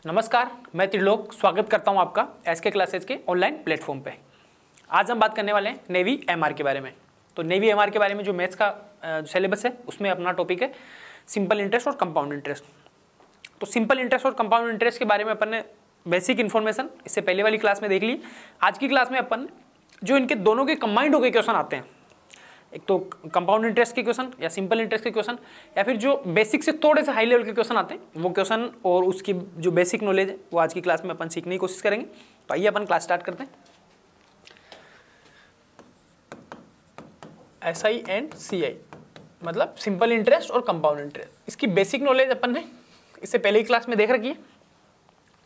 नमस्कार, मैं त्रिलोक स्वागत करता हूं आपका एसके क्लासेज के ऑनलाइन प्लेटफॉर्म पे। आज हम बात करने वाले हैं नेवी एमआर के बारे में। तो नेवी एमआर के बारे में जो मैथ्स का सिलेबस है उसमें अपना टॉपिक है सिंपल इंटरेस्ट और कंपाउंड इंटरेस्ट। तो सिंपल इंटरेस्ट और कंपाउंड इंटरेस्ट के बारे में अपन ने बेसिक इन्फॉर्मेशन इससे पहले वाली क्लास में देख ली। आज की क्लास में अपन जो इनके दोनों के कंबाइंड होकर क्वेश्चन आते हैं, एक तो कंपाउंड इंटरेस्ट के क्वेश्चन या सिंपल इंटरेस्ट के क्वेश्चन, या फिर जो बेसिक से थोड़े से हाई लेवल के क्वेश्चन आते हैं वो क्वेश्चन और उसकी जो बेसिक नॉलेज है वो आज की क्लास में अपन सीखने की कोशिश करेंगे। तो आइए अपन क्लास स्टार्ट करते हैं। एसआई एंड सीआई मतलब सिंपल इंटरेस्ट और कंपाउंड इंटरेस्ट, इसकी बेसिक नॉलेज अपन ने इससे पहले ही क्लास में देख रखी है।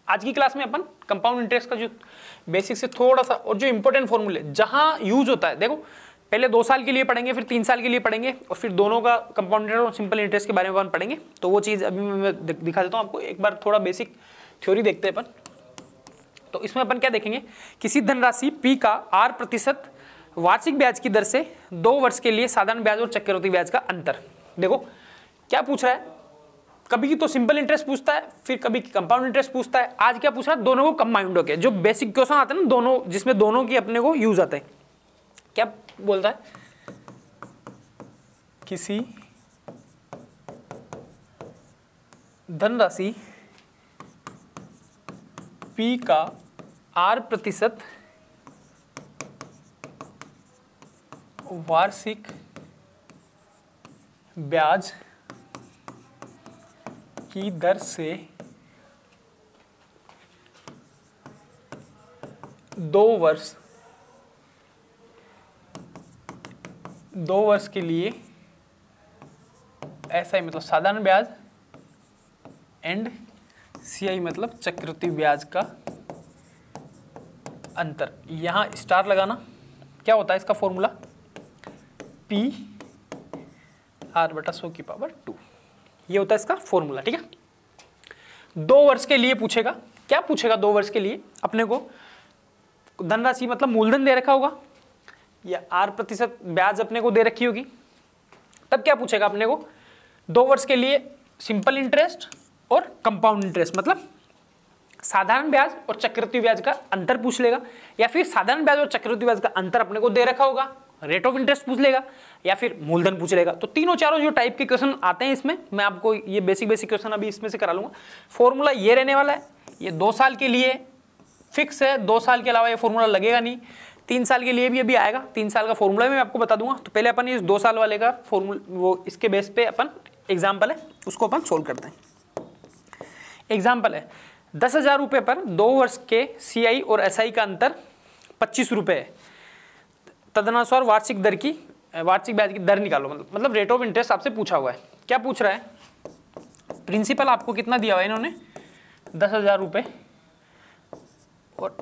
आज की क्लास में अपन कंपाउंड इंटरेस्ट का जो बेसिक से थोड़ा सा और जो इंपॉर्टेंट फॉर्मूले जहां यूज होता है, देखो पहले 2 साल के लिए पढ़ेंगे, फिर 3 साल के लिए पढ़ेंगे और फिर दोनों का कंपाउंड इंटरेस्ट और सिंपल इंटरेस्ट के बारे में अपन पढ़ेंगे। तो वो चीज़ अभी मैं दिखा देता हूँ आपको। एक बार थोड़ा बेसिक थ्योरी देखते हैं अपन। तो इसमें अपन क्या देखेंगे, किसी धनराशि P का R% वार्षिक ब्याज की दर से 2 वर्ष के लिए साधारण ब्याज और चक्रवृद्धि ब्याज का अंतर। देखो क्या पूछ रहा है, कभी तो सिंपल इंटरेस्ट पूछता है, फिर कभी कंपाउंड इंटरेस्ट पूछता है। आज क्या पूछ रहा है, दोनों को कंबाइंड होके जो बेसिक क्वेश्चन आते हैं ना, दोनों जिसमें दोनों की अपने को यूज आते हैं। क्या बोलता है, किसी धनराशि P का R% वार्षिक ब्याज की दर से 2 वर्ष के लिए ऐसा ही मतलब साधारण ब्याज एंड सीआई मतलब चक्रवृद्धि ब्याज का अंतर। यहां स्टार लगाना, क्या होता है इसका फॉर्मूला, P R/100⁻²। ये होता है इसका फॉर्मूला। ठीक है, 2 वर्ष के लिए पूछेगा। क्या पूछेगा 2 वर्ष के लिए, अपने को धनराशि मतलब मूलधन दे रखा होगा या R% ब्याज अपने को दे रखी होगी। तब क्या पूछेगा अपने को, 2 वर्ष के लिए सिंपल इंटरेस्ट और कंपाउंड इंटरेस्ट मतलब साधारण ब्याज और चक्रवृद्धि ब्याज का अंतर पूछ लेगा, या फिर साधारण ब्याज और चक्रवृद्धि ब्याज का अंतर अपने को दे रखा होगा, रेट ऑफ इंटरेस्ट पूछ लेगा, या फिर मूलधन पूछ लेगा। तो तीनों चारों जो टाइप के क्वेश्चन आते हैं इसमें, मैं आपको ये बेसिक क्वेश्चन अभी इसमें से करा लूंगा। फॉर्मूला ये रहने वाला है, ये 2 साल के लिए फिक्स है, 2 साल के अलावा ये फॉर्मूला लगेगा नहीं। 3 साल के लिए भी अभी आएगा, 3 साल का फॉर्मूला भी मैं आपको बता दूंगा। तो पहले अपन इस 2 साल वाले का फॉर्मूला, वो इसके बेस पे अपन एग्जाम्पल है उसको अपन सोल्व करते हैं। एग्जाम्पल है, 10,000 रुपये पर 2 वर्ष के सीआई और एसआई का अंतर 25 रुपये है। तदनुसार वार्षिक ब्याज की दर निकालो, मतलब रेट ऑफ इंटरेस्ट आपसे पूछा हुआ है। क्या पूछ रहा है, प्रिंसिपल आपको कितना दिया हुआ है इन्होंने, 10,000 रुपये, और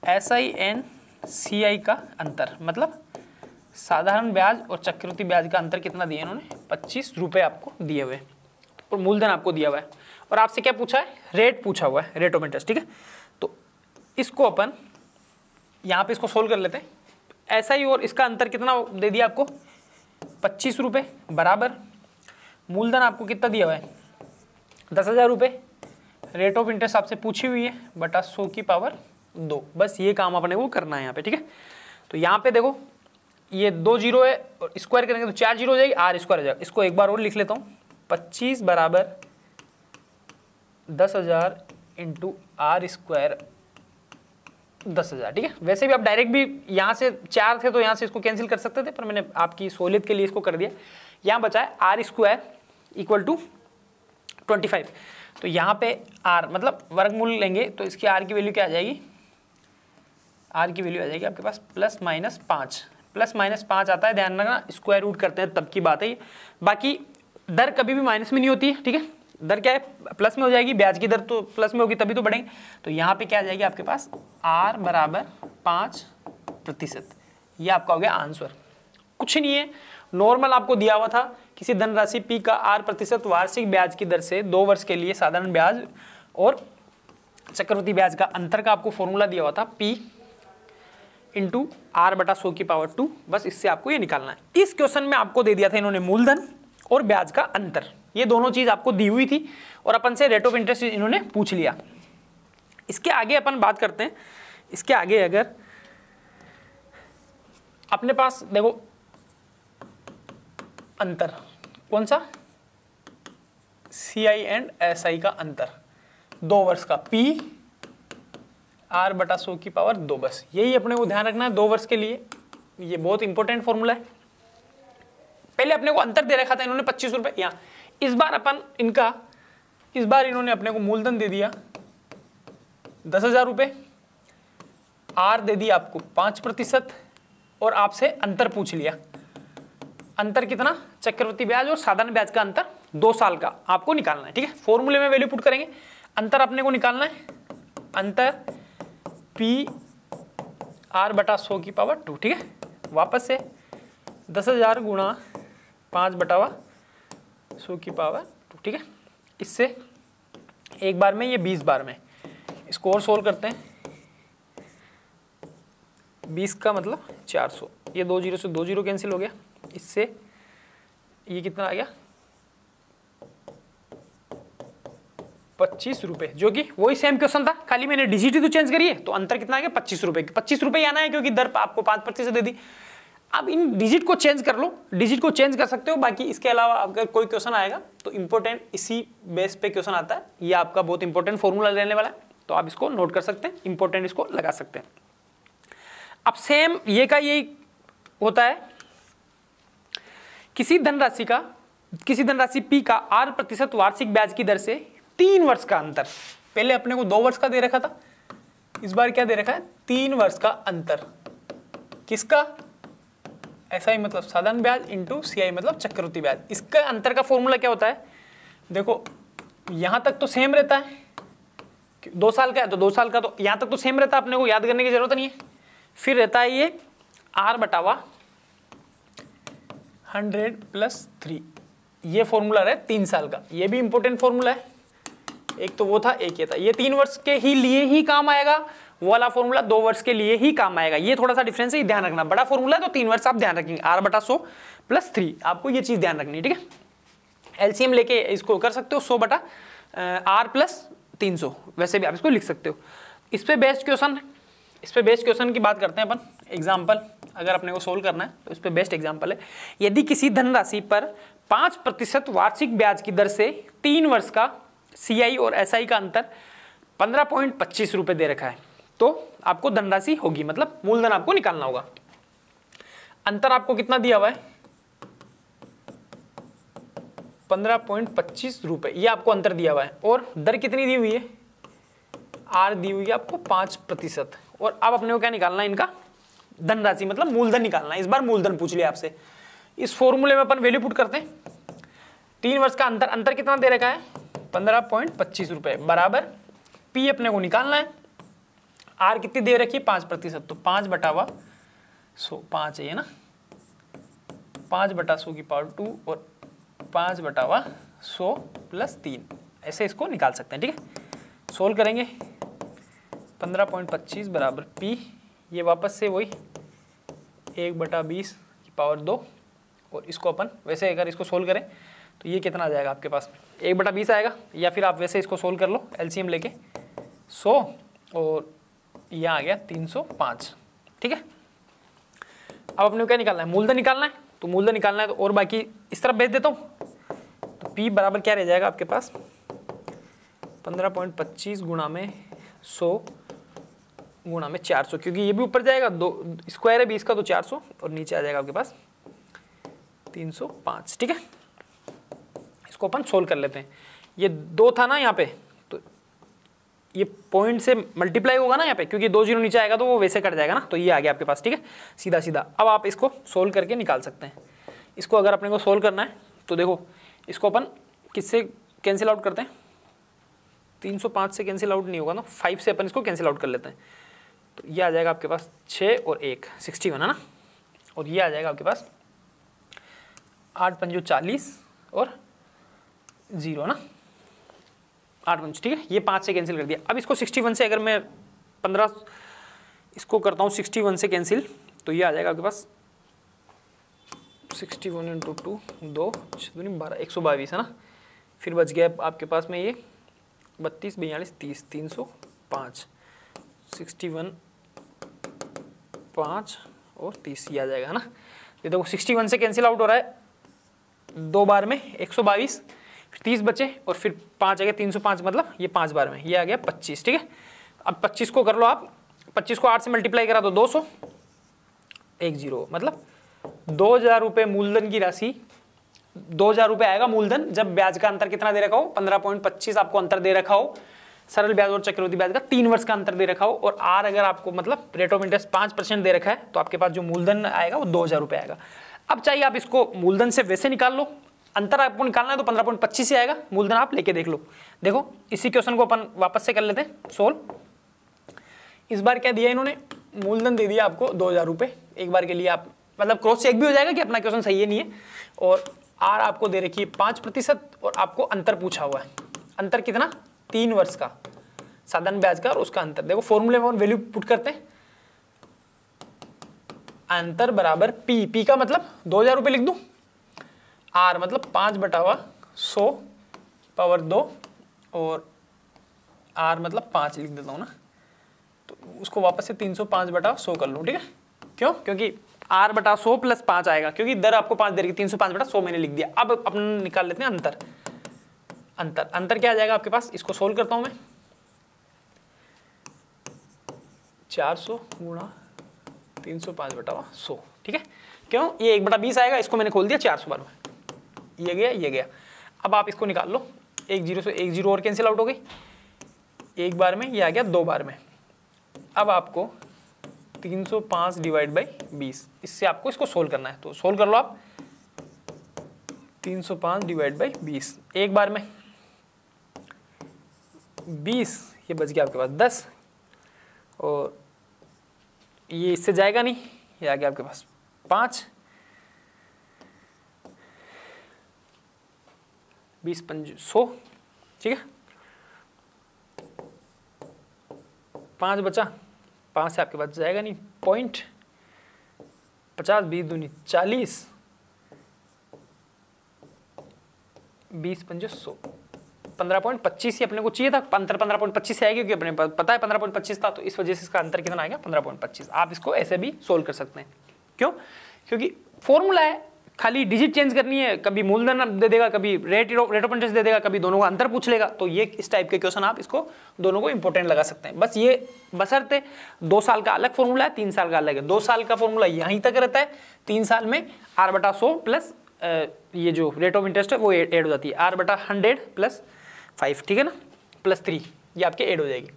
एसआई एंड सीआई का अंतर मतलब साधारण ब्याज और चक्रवृद्धि ब्याज का अंतर कितना दिया इन्होंने, 25 रुपये आपको दिए हुए, और मूलधन आपको दिया हुआ है, और आपसे क्या पूछा है, रेट पूछा हुआ है, रेट ऑफ इंटरेस्ट। ठीक है, तो इसको अपन यहाँ पे इसको सोल्व कर लेते हैं। ऐसा ही, और इसका अंतर कितना दे दिया आपको, 25 रुपये, बराबर मूलधन आपको कितना दिया हुआ है, 10,000 रुपये, रेट ऑफ इंटरेस्ट आपसे पूछी हुई है बटा 100⁻²। बस ये काम अपने को करना है यहाँ पे। ठीक है, तो यहाँ पे देखो ये 2 जीरो है और स्क्वायर करेंगे तो 4 जीरो हो जाएगी, R² हो जाएगा। इसको एक बार और लिख लेता हूँ, 25 बराबर 10,000 इंटू R², 10,000। ठीक है, वैसे भी आप डायरेक्ट भी यहाँ से 4 थे तो यहाँ से इसको कैंसिल कर सकते थे, पर मैंने आपकी सहूलियत के लिए इसको कर दिया। यहाँ बचा है R² = 25। तो यहाँ पे R मतलब वर्गमूल लेंगे तो इसकी R की वैल्यू क्या आ जाएगी, R की वैल्यू आ जाएगी आपके पास +-5। +-5 आता है, ध्यान रखना, स्क्वायर रूट करते हैं तब की बात है ये। बाकी दर कभी भी माइनस में नहीं होती है। ठीक है, दर क्या है, प्लस में हो जाएगी, ब्याज की दर तो प्लस में होगी तभी तो बढ़ेंगे। तो यहाँ पे क्या आ जाएगी आपके पास, R = 5%। ये आपका हो गया आंसर। कुछ नहीं है, नॉर्मल आपको दिया हुआ था, किसी धनराशि P का R% वार्षिक ब्याज की दर से 2 वर्ष के लिए साधारण ब्याज और चक्रवृद्धि ब्याज का अंतर का आपको फॉर्मूला दिया हुआ था, P × R/100⁻²। बस इससे आपको ये निकालना है। इस क्वेश्चन में आपको दे दिया था इन्होंने मूलधन और ब्याज का अंतर, ये दोनों चीज़ आपको दी हुई थी और अपन से रेट ऑफ इंटरेस्ट इन्होंने पूछ लिया। इसके आगे अपन बात करते हैं। इसके आगे अगर अपने पास देखो अंतर कौन सा, CI एंड SI का अंतर 2 वर्ष का, P/100 बस यही अपने को ध्यान रखना है 2 वर्ष के लिए। ये बहुत इंपॉर्टेंट फॉर्मूला है। पहले अपने को अंतर दे रखा था इन्होंने 25 रुपए, यहाँ इस बार इन्होंने अपने को मूलधन दे दिया 10,000 रुपये, R दे दिया आपको 5% और आपसे अंतर पूछ लिया। अंतर कितना, चक्रवृद्धि ब्याज और साधारण ब्याज का अंतर 2 साल का आपको निकालना है। ठीक है, फॉर्मूले में वैल्यू पुट करेंगे, अंतर अपने को निकालना है, अंतर P/100 ठीक है। वापस से 10,000 गुणा 5/100 ठीक है। इससे एक बार में, ये 20 बार में, इसको और सोल्व करते हैं। 20 का मतलब 400, ये 2 जीरो से 2 जीरो कैंसिल हो गया, इससे ये कितना आ गया 25 रुपये, जो कि वही सेम क्वेश्चन था, खाली मैंने डिजिट ही तो चेंज करी है। तो अंतर कितना आ गया 25 रुपये। 25 रुपये आना है क्योंकि दर आपको 5% दे दी। अब इन डिजिट को चेंज कर लो, डिजिट को चेंज कर सकते हो। बाकी इसके अलावा अगर कोई क्वेश्चन आएगा तो इंपॉर्टेंट इसी बेस पे क्वेश्चन आता है, ये आपका बहुत इंपॉर्टेंट फॉर्मूला रहने वाला है, तो आप इसको नोट कर सकते हैं, इंपॉर्टेंट इसको लगा सकते हैं। अब सेम ये का यही होता है, किसी धनराशि P का 8% वार्षिक ब्याज की दर से 3 वर्ष का अंतर, पहले अपने को 2 वर्ष का दे रखा था, इस बार क्या दे रखा है 3 वर्ष का अंतर। किसका, SI मतलब साधारण ब्याज इंटू CI मतलब चक्रवृद्धि ब्याज। इसका अंतर का फॉर्मूला क्या होता है, देखो यहां तक तो सेम रहता है, 2 साल का है तो 2 साल का, तो यहां तक तो सेम रहता है, अपने को याद करने की जरूरत नहीं है। फिर रहता है ये R/100 + 3, ये फॉर्मूला रहा 3 साल का, ये भी इंपॉर्टेंट फॉर्मूला है। एक तो वो था, एक ये था, ये 3 वर्ष के ही लिए ही काम आएगा, वो वाला फॉर्मूला 2 वर्ष के लिए ही काम आएगा। ये थोड़ा सा डिफरेंस है, ध्यान रखना। बड़ा फॉर्मूला है तो 3 वर्ष आप ध्यान रखेंगे, R/100 + 3, आपको ये चीज ध्यान रखनी है। ठीक है, LCM लेके इसको कर सकते हो 100/R + 300, वैसे भी आप इसको लिख सकते हो। इस पे बेस्ट क्वेश्चन की बात करते हैं अपन। एग्जाम्पल अगर अपने को सोल्व करना है तो इस पे बेस्ट एग्जाम्पल है, यदि किसी धनराशि पर 5% वार्षिक ब्याज की दर से 3 वर्ष का CI और SI का अंतर 15.25 रुपये दे रखा है, तो आपको धनराशि होगी, मतलब मूलधन आपको निकालना होगा। अंतर आपको कितना दिया हुआ है 15.25 रुपये, ये आपको अंतर दिया हुआ है, और दर कितनी दी हुई है, R दी हुई है आपको 5%। और अब अपने को क्या निकालना है, इनका धनराशि मतलब मूलधन निकालना है। इस बार मूलधन पूछ लिया आपसे। इस फॉर्मूले में अपन वैल्यू पुट करते हैं, 3 वर्ष का अंतर कितना दे रखा है 15.25 रुपये, बराबर P अपने को निकालना है, R कितनी दे रखी है 5%, तो 5/100, 5 है ना, 5/100 और 5/100 + 3, ऐसे इसको निकाल सकते हैं। ठीक है, सोल्व करेंगे, 15.25 बराबर P, ये वापस से वही 1/20 और इसको अपन वैसे अगर इसको सोल्व करें तो ये कितना आ जाएगा आपके पास 1/20 आएगा, या फिर आप वैसे इसको सोल्व कर लो LCM लेके 100 और यहाँ आ गया 305। ठीक है, अब अपने को क्या निकालना है, मूलधन निकालना है, तो मूलधन निकालना है तो और बाकी इस तरफ भेज देता हूँ, तो P बराबर क्या रह जाएगा आपके पास 15.25 गुणा में 100 गुणा में 400, क्योंकि ये भी ऊपर जाएगा, 2 स्क्वायर है 20 का तो 400, और नीचे आ जाएगा आपके पास 305। ठीक है, इसको अपन सोल्व कर लेते हैं। ये 2 था ना यहाँ पे, तो ये पॉइंट से मल्टीप्लाई होगा ना यहाँ पे, क्योंकि 2 जीरो नीचे आएगा तो वो वैसे कट जाएगा ना, तो ये आ गया आपके पास। ठीक है, सीधा सीधा अब आप इसको सोल्व करके निकाल सकते हैं। इसको अगर अपने को सोल्व करना है तो देखो, इसको अपन किससे कैंसिल आउट करते हैं, 305 से कैंसिल आउट नहीं होगा ना, 5 से अपन इसको कैंसिल आउट कर लेते हैं, तो ये आ जाएगा आपके पास 6 और 1 61 है ना, और ये आ जाएगा आपके पास 8 पंजो 40 और 0 ना, 8 पंच। ठीक है, ये 5 से कैंसिल कर दिया। अब इसको 61 से अगर मैं 15 इसको करता हूँ 61 से कैंसिल, तो ये आ जाएगा आपके पास 61 × 2 2 12 122 है ना, फिर बच गया आपके पास में ये 32, 42, 30, 305, 61, 5 और 30 ये आ जाएगा, है ना। ये देखो 61 से कैंसिल आउट हो रहा है 2 बार में 122, 30 बचे और फिर 5 आ गया 305, मतलब ये 5 बार में ये आ गया 25, ठीक है। अब 25 को कर लो आप, 25 को 8 से मल्टीप्लाई करा तो 200, 10 मतलब 2000 रुपये मूलधन की राशि, 2000 रुपये आएगा मूलधन जब ब्याज का अंतर कितना दे रखा हो, 15.25 आपको अंतर दे रखा हो, सरल ब्याज और चक्रवृद्धि ब्याज का 3 वर्ष का अंतर दे रखा हो, और आर अगर आपको मतलब रेट ऑफ इंटरेस्ट 5% दे रखा है, तो आपके पास जो मूलधन आएगा वो 2000 रुपये आएगा। अब चाहिए आप इसको मूलधन से वैसे निकाल लो, अंतर आपको निकालना है तो 15.25 से आएगा, मूलधन आप लेके देख लो। देखो इसी क्वेश्चन को अपन वापस से कर लेते हैं सोल्व। इस बार क्या दिया इन्होंने, मूलधन दे दिया आपको 2000 रुपये, एक बार के लिए आप मतलब क्रॉस चेक भी हो जाएगा कि अपना क्वेश्चन सही है नहीं है, और आर आपको दे रखी है 5% और आपको अंतर पूछा हुआ है, अंतर कितना 3 वर्ष का साधारण ब्याज का और उसका अंतर। देखो फॉर्मूले में वैल्यू पुट करते हैं, अंतर बराबर पी का मतलब 2000 रुपये लिख दूं, आर मतलब 5/100 पावर 2 और आर मतलब 5 लिख देता हूँ ना, तो उसको वापस से 305/100 कर लूँ, ठीक है। क्यों, क्योंकि r/100 + 5 आएगा, क्योंकि दर आपको 5 दे रही, 305/100 मैंने लिख दिया। अब अपन निकाल लेते हैं अंतर। अंतर क्या आ जाएगा आपके पास, इसको सोल्व करता हूं मैं, 400 गुणा 305/100, ठीक है। क्यों, ये 1/20 आएगा, इसको मैंने खोल दिया 400 बार में, ये गया। अब आप इसको निकाल लो, 1 0 से 1 0 और कैंसिल आउट हो गई, एक बार में ये आ गया 2 बार में। अब आपको 305/20, इससे आपको इसको सोल्व करना है, तो सोल्व कर लो आप। 305/20 एक बार में 20, ये बच गया आपके पास 10, और ये इससे जाएगा नहीं, ये आ गया आपके पास 5, 20 5 100, ठीक है। 5 बचा, 5 से आपके पास जाएगा नहीं, 50, 20 दूनी 40, 20 5 100, 15.25 ही अपने को चाहिए था, अंतर 15.25 से आएगा, क्योंकि अपने पास पता है 15.25 था, तो इस वजह से इसका अंतर कितना आएगा 15.25। आप इसको ऐसे भी सोल्व कर सकते हैं, क्यों, क्योंकि फॉर्मूला है, खाली डिजिट चेंज करनी है, कभी मूलधन दे देगा, कभी रेट ऑफ इंटरेस्ट दे देगा, कभी दोनों का अंतर पूछ लेगा, तो ये इस टाइप के क्वेश्चन आप इसको दोनों को इंपॉर्टेंट लगा सकते हैं। बस ये बशर्ते 2 साल का अलग फॉर्मूला है, 3 साल का अलग है। 2 साल का फॉर्मूला यहीं तक रहता है, 3 साल में r/100 प्लस ये जो रेट ऑफ इंटरेस्ट है वो ऐड हो जाती है, r/100 + 5, ठीक है ना, +3, ये आपके ऐड हो जाएगी।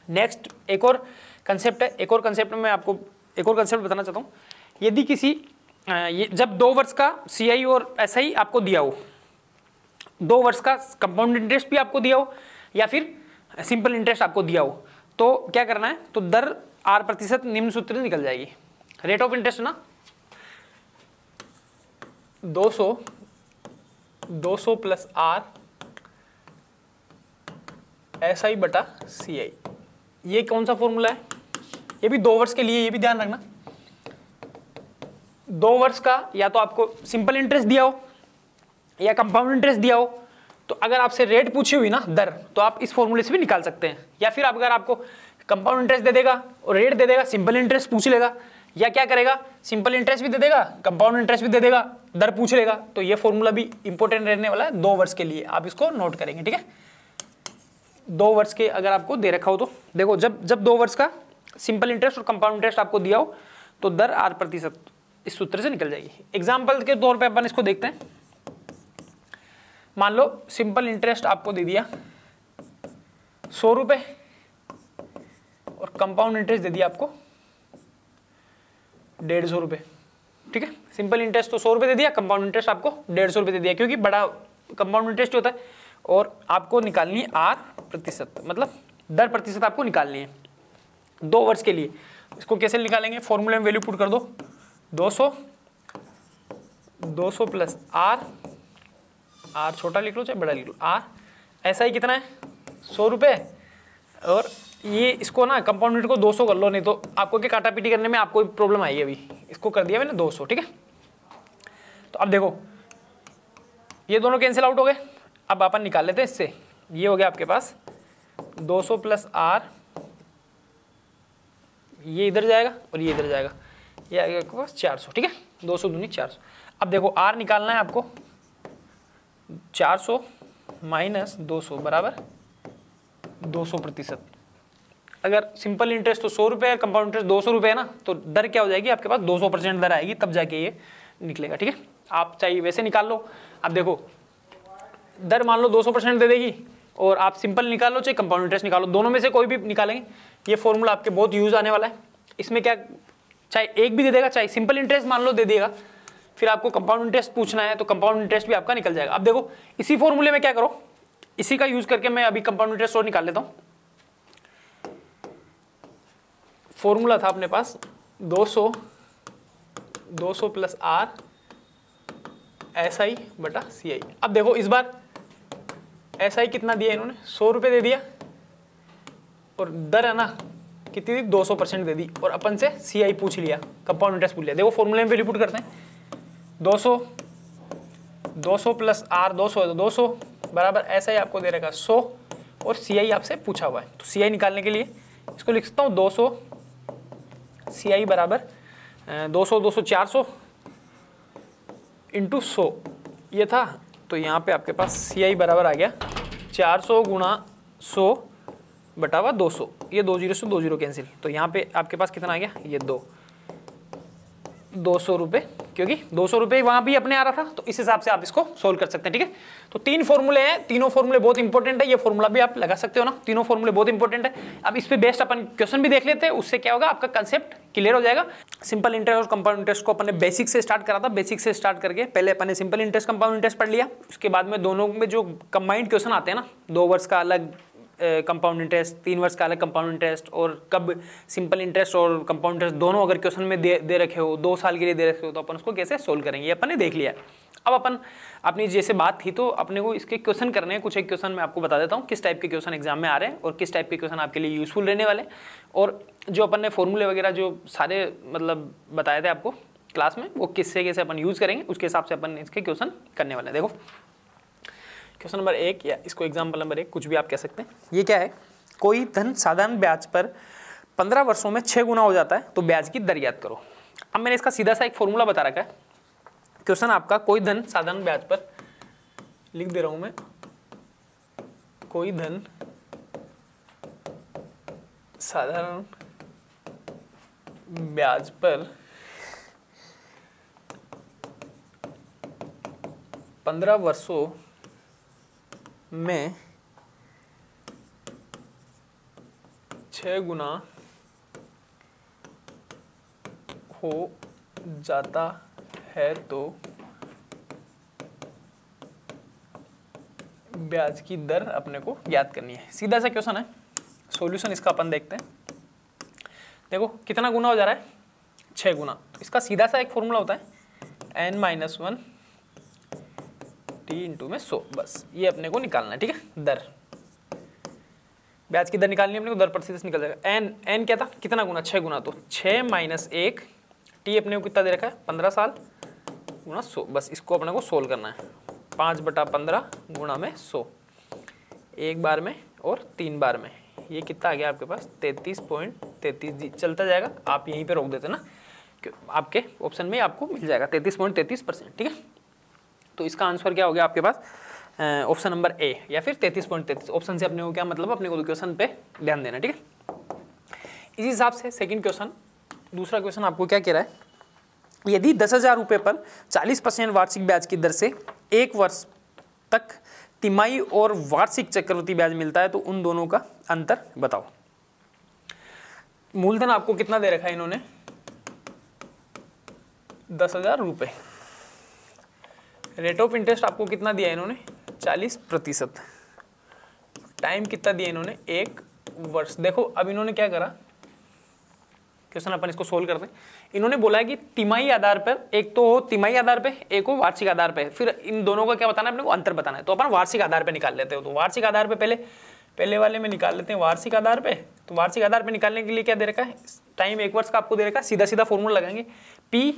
नेक्स्ट एक और कंसेप्ट है, एक और कंसेप्ट में मैं आपको एक और कंसेप्ट बताना चाहता हूँ। यदि किसी ये जब 2 वर्ष का CI और SI आपको दिया हो, 2 वर्ष का कंपाउंड इंटरेस्ट भी आपको दिया हो, या फिर सिंपल इंटरेस्ट आपको दिया हो, तो क्या करना है, तो दर r% निम्न सूत्र निकल जाएगी। रेट ऑफ इंटरेस्ट ना 200 + r SI/CI, ये कौन सा फॉर्मूला है, ये भी 2 वर्ष के लिए, ये भी ध्यान रखना। 2 वर्ष का या तो आपको सिंपल इंटरेस्ट दिया हो या कंपाउंड इंटरेस्ट दिया हो, तो अगर आपसे रेट पूछी हुई ना दर, तो आप इस फॉर्मूले से भी निकाल सकते हैं। या फिर अगर आपको कंपाउंड इंटरेस्ट दे देगा और रेट दे देगा, सिंपल इंटरेस्ट पूछ लेगा, या क्या करेगा, सिंपल इंटरेस्ट भी दे देगा, कंपाउंड इंटरेस्ट भी दे देगा, दर पूछ लेगा, तो ये फॉर्मूला भी इंपॉर्टेंट रहने वाला है 2 वर्ष के लिए, आप इसको नोट करेंगे, ठीक है। 2 वर्ष के अगर आपको दे रखा हो, तो देखो जब 2 वर्ष का सिंपल इंटरेस्ट और कंपाउंड इंटरेस्ट आपको दिया हो, तो दर r% इस सूत्र से निकल जाएगी। एग्जाम्पल के तौर पे अपन इसको देखते हैं। मान लो सिंपल इंटरेस्ट आपको दे दिया 100 रुपये और कंपाउंड इंटरेस्ट दे दिया आपको 150 रुपये, ठीक है। सिंपल इंटरेस्ट तो 100 रुपये दे दिया, कंपाउंड इंटरेस्ट आपको 150 रुपये दे दिया, क्योंकि बड़ा कंपाउंड इंटरेस्ट होता है, और आपको निकालनी है r%, मतलब दर प्रतिशत आपको निकालनी है 2 वर्ष के लिए। इसको कैसे निकालेंगे, फॉर्मूले में वैल्यू पुट कर दो, 200 + r छोटा लिख लो चाहे बड़ा लिख लो, r SI कितना है 100 रुपये, और ये इसको ना कंपाउंड रेट को 200 कर लो, नहीं तो आपको क्या काटा पीटी करने में आपको प्रॉब्लम आएगी। अभी इसको कर दिया मैंने 200, ठीक है। तो अब देखो ये दोनों कैंसिल आउट हो गए, अब अपन निकाल लेते हैं इससे, ये हो गया आपके पास 200 प्लस r, ये इधर जाएगा और ये इधर जाएगा, ये आ गया आपके पास 400, ठीक है, 200 दूनी 400। अब देखो r निकालना है आपको, 400 माइनस 200 बराबर 200%। अगर सिंपल इंटरेस्ट तो 100 रुपये है, कंपाउंड इंटरेस्ट 200 रुपये है ना, तो दर क्या हो जाएगी आपके पास 200% दर आएगी, तब जाके ये निकलेगा, ठीक है। आप चाहिए वैसे निकाल लो। अब देखो दर मान लो 200% दे देगी, और आप सिंपल निकाल लो चाहे कंपाउंड इंटरेस्ट निकालो, दोनों में से कोई भी निकालेंगे, ये फॉर्मूला आपके बहुत यूज आने वाला है। इसमें क्या, चाहे एक भी दे देगा, चाहे सिंपल इंटरेस्ट मान लो दे देगा, फिर आपको कंपाउंड इंटरेस्ट पूछना है तो कंपाउंड इंटरेस्ट भी आपका निकल जाएगा। अब देखो इसी फॉर्मूले में क्या करो, इसी का यूज करके मैं अभी कंपाउंड इंटरेस्ट और निकाल लेता हूँ। फॉर्मूला था अपने पास 200 प्लस r SI बटा CI। अब देखो इस बार SI कितना दिया इन्होंने, 100 रुपये दे दिया, और दर है ना कितनी दी, 200% दे दी, और अपन से CI पूछ लिया, कंपाउंड इंटरेस्ट पूछ लिया। देखो फॉर्मूले में भी रिपीट करते हैं, 200 प्लस r 200 है तो 200 बराबर SI आपको दे रखा 100, और CI आपसे पूछा हुआ है, तो CI निकालने के लिए इसको लिख सकता हूँ 200 CI बराबर 200 400 इंटू 100 ये था, तो यहाँ पे आपके पास CI बराबर आ गया 400 गुणा 100 बटा हुआ 200, ये 20 से 20 कैंसिल, तो यहाँ पे आपके पास कितना आ गया, ये 200 रुपये, क्योंकि 200 रुपये वहाँ भी अपने आ रहा था, तो इस हिसाब से आप इसको सोल्व कर सकते हैं, ठीक है। तो 3 फॉर्मूले हैं, तीनों फॉर्मूले बहुत इंपॉर्टेंट है, ये फॉर्मूला भी आप लगा सकते हो ना, तीनों फॉर्मूले बहुत इंपॉर्टेंट है। अब इस पे बेस्ड अपन क्वेश्चन भी देख लेते हैं, उससे क्या होगा आपका कंसेप्ट क्लियर हो जाएगा। सिंपल इंटरेस्ट और कंपाउंड इंटरेस्ट को अपन ने बेसिक से स्टार्ट करा था, बेसिक से स्टार्ट करके पहले अपन ने सिंपल इंटरेस्ट कंपाउंड इंटरेस्ट पढ़ लिया, उसके बाद में दोनों में जो कंबाइंड क्वेश्चन आते हैं ना, 2 वर्ष का अलग कंपाउंड इंटरेस्ट, 3 वर्ष का अलग कंपाउंड इंटरेस्ट, और कब सिंपल इंटरेस्ट और कंपाउंड इंटरेस्ट दोनों अगर क्वेश्चन में दे रखे हो, 2 साल के लिए दे रखे हो, तो अपन उसको कैसे सोल्व करेंगे, ये अपन ने देख लिया है। अब अपन अपनी जैसे बात थी तो अपने को इसके क्वेश्चन करने हैं, कुछ एक क्वेश्चन मैं आपको बता देता हूँ किस टाइप के क्वेश्चन एग्जाम में आ रहे हैं और किस टाइप के क्वेश्चन आपके लिए यूजफुल रहने वाले, और जो अपन ने फॉर्मूले वगैरह जो सारे मतलब बताए थे आपको क्लास में, वो किससे कैसे अपन यूज करेंगे, उसके हिसाब से अपन इसके क्वेश्चन करने वाले हैं। देखो क्वेश्चन नंबर 1, या इसको एग्जाम्पल नंबर 1 कुछ भी आप कह सकते हैं। ये क्या है, कोई धन साधारण ब्याज पर 15 वर्षों में 6 गुना हो जाता है तो ब्याज की दर याद करो। अब मैंने इसका सीधा सा एक फॉर्मूला बता रखा है। क्वेश्चन आपका, कोई धन साधारण ब्याज पर, लिख दे रहा हूं मैं, कोई धन साधारण ब्याज पर 15 वर्षों में 6 गुना हो जाता है तो ब्याज की दर अपने को याद करनी है। सीधा सा क्वेश्चन है, सॉल्यूशन इसका अपन देखते हैं। देखो कितना गुना हो जा रहा है, 6 गुना। इसका सीधा सा एक फॉर्मूला होता है n-1 t इंटू में 100, बस ये अपने को निकालना है, ठीक है। दर, ब्याज की दर निकालनी है अपने को, दर प्रतिशत निकल जाएगा। n क्या था, कितना गुना, 6 गुना, तो 6 माइनस 1, t अपने को कितना दे रखा है 15 साल गुना 100, बस इसको अपने को सोल्व करना है। 5/15 गुणा में 100, एक बार में और 3 बार में, ये कितना आ गया आपके पास 33.33 जी। चलता जाएगा, आप यहीं पे रोक देते ना, आपके ऑप्शन में आपको मिल जाएगा 33.33%, ठीक है। तो इसका आंसर क्या हो गया आपके पास, ऑप्शन नंबर ए, या फिर 33.33। ऑप्शन से अपने को क्या मतलब, अपने को क्वेश्चन पे ध्यान देना, ठीक है। इसी हिसाब से सेकंड क्वेश्चन, दूसरा क्वेश्चन आपको क्या कह रहा है, यदि 10,000 रुपये पर 40% वार्षिक ब्याज की दर से 1 वर्ष तक तिमाही और वार्षिक चक्रवृद्धि ब्याज मिलता है तो उन दोनों का अंतर बताओ। मूलधन आपको कितना दे रखा है इन्होंने, 10,000 रुपये। रेट ऑफ इंटरेस्ट आपको कितना दिया है इन्होंने, 40%। टाइम कितना दिया इन्होंने, 1 वर्ष। देखो अब इन्होंने क्या करा, क्वेश्चन अपन इसको सोल्व करते हैं। इन्होंने बोला है कि तिमाही आधार पर, एक तो हो तिमाही आधार पे, एक हो वार्षिक आधार पे, फिर इन दोनों का क्या बताना है अपने को, अंतर बताना है। तो अपन वार्षिक आधार पे निकाल लेते हो, तो वार्षिक आधार पे पहले वाले में निकाल लेते हैं वार्षिक आधार पे। तो वार्षिक आधार पे निकालने के लिए क्या दे रखा है, टाइम 1 वर्ष का आपको दे रखा है। सीधा सीधा फॉर्मूला लगाएंगे, P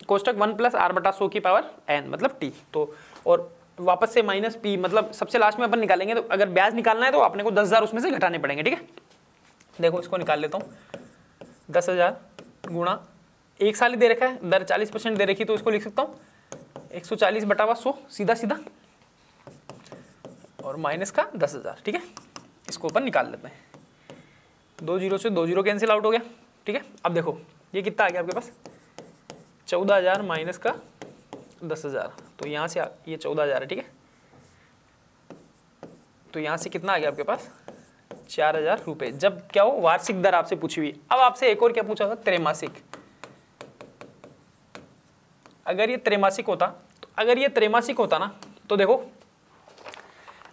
कोष्टक 1 + r/100 की पावर n मतलब t। तो और वापस से माइनस पी, मतलब सबसे लास्ट में अपन निकालेंगे। तो अगर ब्याज निकालना है तो अपने को 10,000 उसमें से घटाने पड़ेंगे, ठीक है। देखो इसको निकाल लेता हूँ, 10,000 गुणा 1 साल ही दे रखा है, दर 40% दे रखी, तो इसको लिख सकता हूँ 140/100 सीधा सीधा, और माइनस का 10,000, ठीक है। इसको अपन निकाल लेते हैं, 2 जीरो से 2 जीरो कैंसिल आउट हो गया, ठीक है। अब देखो ये कितना आ गया आपके पास, 14,000 माइनस का 10,000, तो यहाँ से ये 14,000 है, ठीक है। तो यहाँ से कितना आ गया आपके पास, 4,000 रुपये। जब क्या हो, वार्षिक दर आपसे पूछी हुई। अब आपसे एक और क्या पूछा था, त्रैमासिक। अगर ये त्रैमासिक होता, तो अगर ये त्रैमासिक होता ना, तो देखो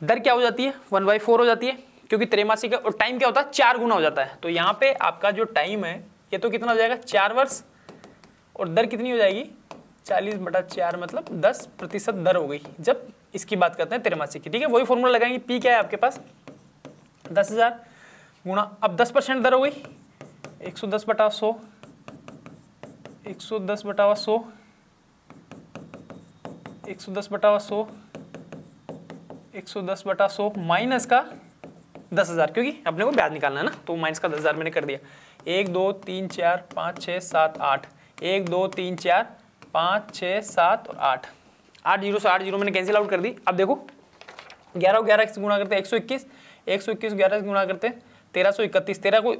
दर क्या हो जाती है, 1/4 हो जाती है, क्योंकि त्रैमासिक है, और टाइम क्या होता है, 4 गुना हो जाता है। तो यहाँ पे आपका जो टाइम है ये तो कितना हो जाएगा, 4 वर्ष, और दर कितनी हो जाएगी, 40/4, मतलब 10% दर हो गई जब इसकी बात करते हैं त्रैमासिक की, ठीक है। वही फॉर्मूला लगाएंगे, पी क्या है आपके पास, 10,000 गुणा, अब 10% दर हो गई, 110/100, 110/100, 110/100, 110/100 माइनस का 10,000, क्योंकि अपने को ब्याज निकालना है ना, तो माइनस का 10,000 मैंने कर दिया। 1 2 3 4 5 6 7 8, 1 2 3 4 5 6 7 और 8, 8 जीरो से 8 जीरो मैंने कैंसिल आउट कर दी। अब देखो 11 को 11 से गुणा करते हैं 121, 121 को 11 से गुणा करते हैं 1331,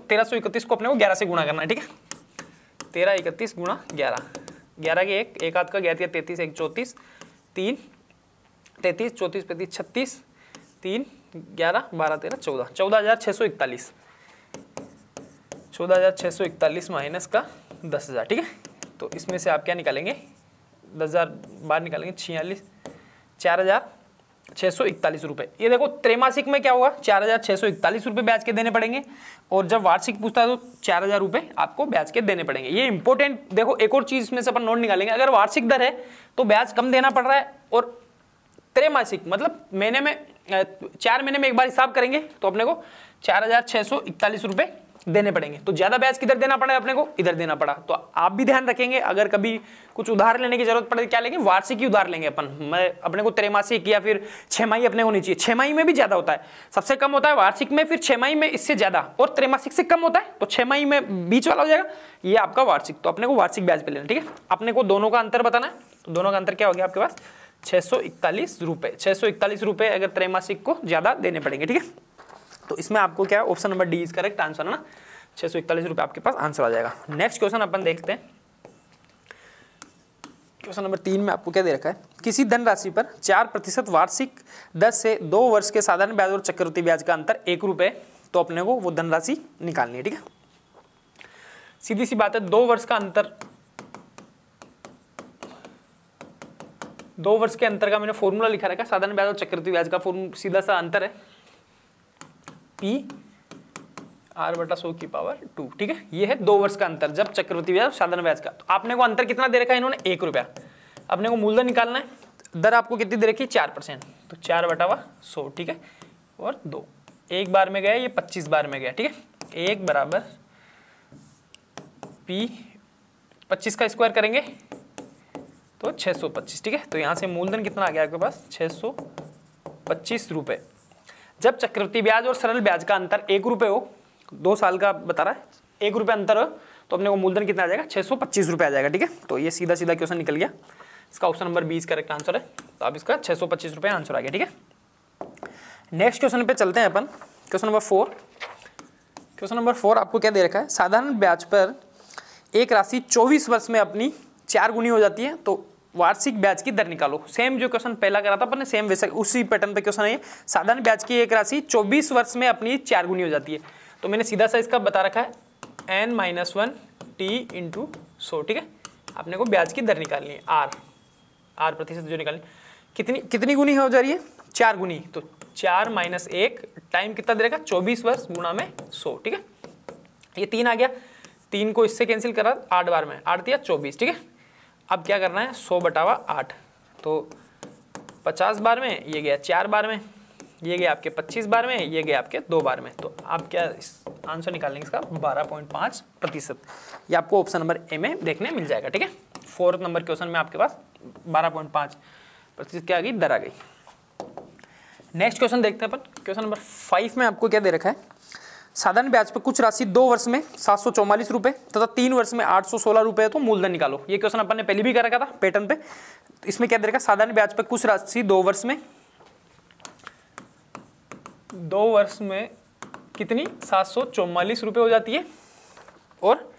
1331 को अपने को 11 से गुणा करना है, ठीक है। 1331 गुणा 11, 11 के एक हाथ का 11 33, 1 34, 3 33, 34 35 36, 3 11 12 13 14, 14,641, 14,641 माइनस का 10,000, ठीक है। तो इसमें से आप क्या निकालेंगे, 10,000 बाहर निकालेंगे, 4,641 रुपये। ये देखो त्रैमासिक में क्या होगा, 4,641 रुपये ब्याज के देने पड़ेंगे, और जब वार्षिक पूछता है तो 4,000 रुपये आपको ब्याज के देने पड़ेंगे। ये इंपॉर्टेंट, देखो एक और चीज इसमें से अपन नोट निकालेंगे, अगर वार्षिक दर है तो ब्याज कम देना पड़ रहा है, और त्रैमासिक मतलब महीने में 4 महीने में एक बार हिसाब करेंगे तो अपने को 4,641 रुपये देने पड़ेंगे। तो ज्यादा ब्याज किधर देना पड़ा, अपने को इधर देना पड़ा। तो आप भी ध्यान रखेंगे, अगर कभी कुछ उधार लेने की जरूरत पड़े क्या लेंगे, वार्षिक ही उधार लेंगे अपन। मैं अपने को त्रैमासिक या फिर 6 अपने को नहीं चाहिए, 6 में भी ज्यादा होता है, सबसे कम होता है वार्षिक में, फिर 6 में इससे ज्यादा, और त्रैमासिक से कम होता है, तो 6 में बीच वाला हो जाएगा, ये आपका वार्षिक। तो अपने को वार्षिक ब्याज पे लेना, ठीक है। अपने को दोनों का अंतर बताना है, तो दोनों का अंतर क्या हो गया आपके पास, 641 रुपये। 641 रुपये अगर त्रैमासिक को ज्यादा देने पड़ेंगे, ठीक है। तो इसमें आपको क्या है, option number D is correct answer है ना, 641 रुपये आपके पास आंसर आ जाएगा। नेक्स्ट क्वेश्चन अपन देखते हैं, क्वेश्चन नंबर 3 में आपको क्या दे रखा है, किसी धनराशि पर 4% वार्षिक 10 से 2 वर्ष के साधारण ब्याज और चक्रवृद्धि ब्याज का अंतर 1 रुपये, तो अपने को वो धनराशि निकालनी है, ठीक है। सीधी सी बात है, 2 वर्ष का अंतर, 2 वर्ष के अंतर का मैंने फॉर्मूला लिखा रखा है, साधारण ब्याज और चक्रवृद्धि ब्याज का सीधा सा अंतर है P R/100 की पावर 2, ठीक है। ये है 2 वर्ष का अंतर, जब चक्रवृद्धि ब्याज साधारण ब्याज का। तो आपने को अंतर कितना दे रखा है इन्होंने, 1 रुपया। अपने को मूलधन निकालना है, दर आपको कितनी दे रखी है, 4%, तो 4/100, ठीक है, और 2 एक बार में गया, ये 25 बार में गया, ठीक है। 1 बराबर P 25 का स्क्वायर करेंगे तो 625, ठीक है। तो यहाँ से मूलधन कितना आ गया आपके पास, 625 रुपये। जब चक्रवृद्धि ब्याज और सरल ब्याज का अंतर 1 रुपये हो, 2 साल का बता रहा है, 1 रुपये अंतर हो, तो अपने को मूलधन कितना आ जाएगा, 625 रुपये आ जाएगा, ठीक है। तो ये सीधा सीधा क्वेश्चन निकल गया, इसका ऑप्शन नंबर 20 करेक्ट आंसर है। तो अब इसका 625 रुपये आंसर आ गया, ठीक है। नेक्स्ट क्वेश्चन पे चलते हैं अपन, क्वेश्चन नंबर 4। क्वेश्चन नंबर 4 आपको क्या दे रखा है, साधारण ब्याज पर एक राशि 24 वर्ष में अपनी 4 गुनी हो जाती है, तो वार्षिक ब्याज की दर निकालो। सेम जो क्वेश्चन पहला करा था अपन ने, सेम वैसे उसी पैटर्न पे क्वेश्चन है ये। साधारण ब्याज की एक राशि 24 वर्ष में अपनी 4 गुनी हो जाती है, तो मैंने सीधा सा इसका बता रखा है n-1 t × 100, ठीक है। आपने को ब्याज की दर निकालनी है, r प्रतिशत जो निकालनी, कितनी गुनी हो जा रही है, 4 गुनी। तो 4 - 1 टाइम कितना दे देगा, 24 वर्ष गुणा में 100, ठीक है। ये 3 आ गया, 3 को इससे कैंसिल करा 8 बार में, 8 दिया 24, ठीक है। अब क्या करना है, 100/8, तो 50 बार में ये गया, 4 बार में ये गया आपके, 25 बार में ये गया आपके, 2 बार में। तो आप क्या आंसर निकालेंगे इसका, 12.5%। ये आपको ऑप्शन नंबर ए में देखने मिल जाएगा, ठीक है। 4th नंबर क्वेश्चन में आपके पास 12.5% क्या आ गई, दर आ गई। नेक्स्ट क्वेश्चन देखते हैं अपन। क्वेश्चन नंबर 5 में आपको क्या दे रखा है, साधारण ब्याज पर कुछ राशि 2 वर्ष में 744 रुपए तथा 3 वर्ष में 816 रुपए है, तो मूलधन निकालो। ये क्वेश्चन अपन ने पहले भी कर रखा था पैटर्न पे। तो इसमें क्या दे रखा है, साधारण ब्याज पर कुछ राशि 2 वर्ष में कितनी 744 रुपए हो जाती है और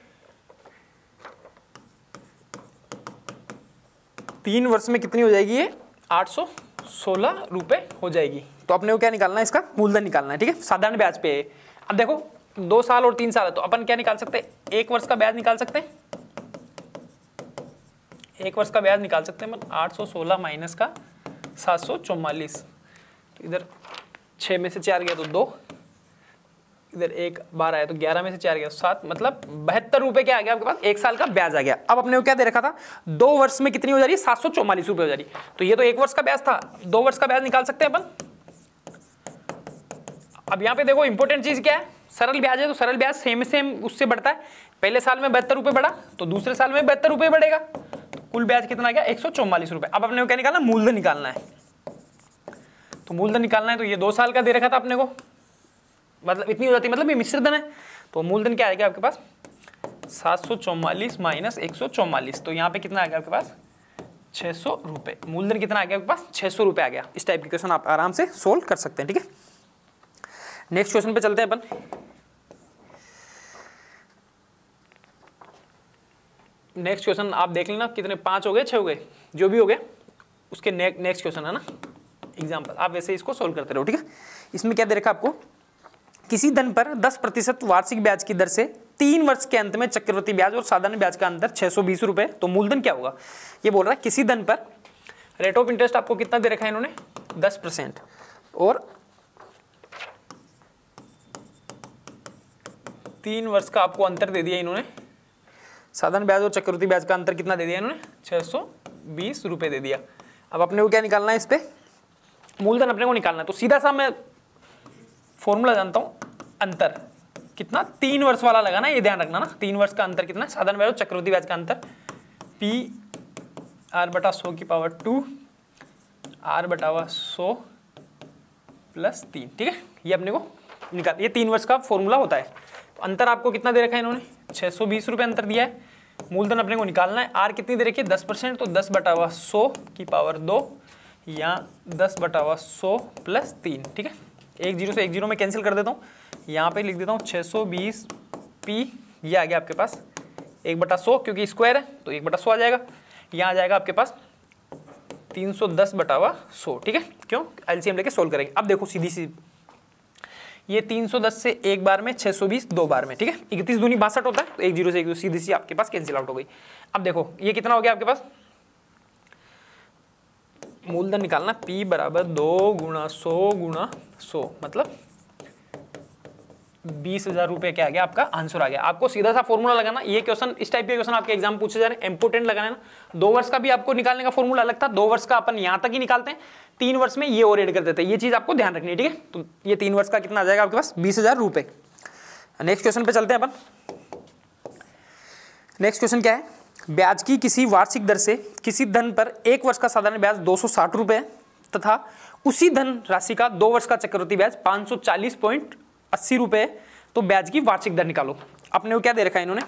3 वर्ष में कितनी हो जाएगी, ये 816 रुपए हो जाएगी। तो अपने को क्या निकालना है, इसका मूलधन निकालना है। ठीक है, साधारण ब्याज पे। अब देखो 2 साल और 3 साल है, तो अपन क्या निकाल सकते हैं, 1 वर्ष का ब्याज निकाल सकते हैं। 1 वर्ष का ब्याज निकाल सकते हैं 816 माइनस का 744। तो इधर 6 में से 4 गया तो 2, इधर 1 12 आया तो 11 में से 4 गया तो 7, मतलब 72 रुपए क्या आ गया आपके पास, 1 साल का ब्याज आ गया। अब अपने को क्या दे रखा था, 2 वर्ष में कितनी हो जा रही है, 744 रुपए हो जा रही है। तो ये तो 1 वर्ष का ब्याज था, 2 वर्ष का ब्याज निकाल सकते हैं अपन। अब यहाँ पे देखो इंपॉर्टेंट चीज क्या है, सरल ब्याज है तो सरल ब्याज सेम उससे बढ़ता है। पहले साल में 72 रुपए बढ़ा तो दूसरे साल में 72 रुपए बढ़ेगा, तो कुल ब्याज कितना आ गया 144 रुपए। अब अपने को क्या निकालना, मूलधन निकालना है। तो मूलधन निकालना है, तो ये 2 साल का दे रखा था अपने को, मतलब इतनी हो जाती है, मतलब ये मिश्रधन है। तो मूलधन क्या आएगा आपके पास, 744 माइनस 144, तो यहाँ पे कितना आ गया आपके पास 600 रुपए। मूलधन कितना आ गया आपके पास, 600 रुपए आ गया। इस टाइप के क्वेश्चन आप आराम से सोल्व कर सकते हैं। ठीक है, नेक्स्ट क्वेश्चन पे चलते हैं अपन। नेक्स्ट क्वेश्चन आप देख लेना कितने, 5 हो गए 6 हो गए, जो भी हो गए उसके नेक्स्ट क्वेश्चन है ना एग्जाम्पल, आप वैसे इसको सोल्व करते रहो। ठीक है, इसमें क्या दे रखा आपको, किसी धन पर 10% वार्षिक ब्याज की दर से 3 वर्ष के अंत में चक्रवृद्धि ब्याज और साधारण ब्याज का अंतर 620 रुपए, तो मूलधन क्या होगा। ये बोल रहा है किसी धन पर रेट ऑफ इंटरेस्ट आपको कितना दे रखा है इन्होंने, 10%, और 3 वर्ष का आपको अंतर दे दिया इन्होंने। साधारण ब्याज और चक्रवृद्धि ब्याज का अंतर कितना दे दिया इन्होंने, 620 रुपए दे दिया। अब अपने को क्या निकालना है, इस पे मूलधन अपने को निकालना है। तो सीधा सा मैं फॉर्मूला जानता हूं, अंतर कितना 3 वर्ष वाला लगाना, ये ध्यान रखना ना। 3 वर्ष का अंतर कितना, साधारण ब्याज और चक्रवृद्धि ब्याज का अंतर पी आर बटा 100 की पावर 2 आर बटावा 100 प्लस 3। ठीक है, ये अपने को निकाल, ये 3 वर्ष का फॉर्मूला होता है। तो अंतर आपको कितना दे रखा है इन्होंने, 620 रुपए अंतर दिया है। मूलधन अपने को निकालना है, आर कितनी दे रखी है 10%, तो 10 बटावा 100 की पावर 2 या 10 बटावा 100 प्लस 3। ठीक है, 1 0 से 1 0 में कैंसिल कर देता हूँ, यहाँ पे लिख देता हूँ 620 पी, ये आ गया आपके पास 1/100, क्योंकि स्क्वायर है तो 1/100 आ जाएगा। यहाँ आ जाएगा आपके पास 310 बटावा 100। ठीक है, क्यों, एलसीएम लेके सोल्व करेंगे। अब देखो सीधी सी, ये 310 से एक बार में, 620 दो बार में। ठीक है, 31 दूनी 62 होता है, तो 1 0 से 1 सीधी सी आपके पास कैंसिल आउट हो गई। अब देखो ये कितना हो गया आपके पास, मूलधन निकालना, P बराबर 2 गुणा 100 गुणा 100, मतलब 20,000 रुपए क्या आ गया आपका आंसर आ गया। आपको सीधा सा फॉर्मूला लगाना, ये क्वेश्चन इस टाइप के क्वेश्चन आपके एग्जाम पूछे जा रहे हैं, इंपोर्टेंट लगाना ना। 2 वर्ष का भी आपको निकालने का फॉर्मूला अलग था, 2 वर्ष का अपन यहाँ तक ही निकालते हैं, 3 वर्ष में ये और ऐड कर देते हैं, ये चीज आपको ध्यान रखनी है। ठीक है, तो ये 3 वर्ष का कितना आ जाएगा आपके पास 20,000 रुपए। नेक्स्ट क्वेश्चन पे चलते हैं अपन। नेक्स्ट क्वेश्चन क्या है, ब्याज की किसी वार्षिक दर से किसी धन पर 1 वर्ष का साधारण ब्याज 260 रुपए तथा उसी धन राशि का 2 वर्ष का चक्रवृद्धि ब्याज 540.80 रुपए, तो ब्याज की वार्षिक दर निकालो। अपने को क्या दे रखा है इन्होंने,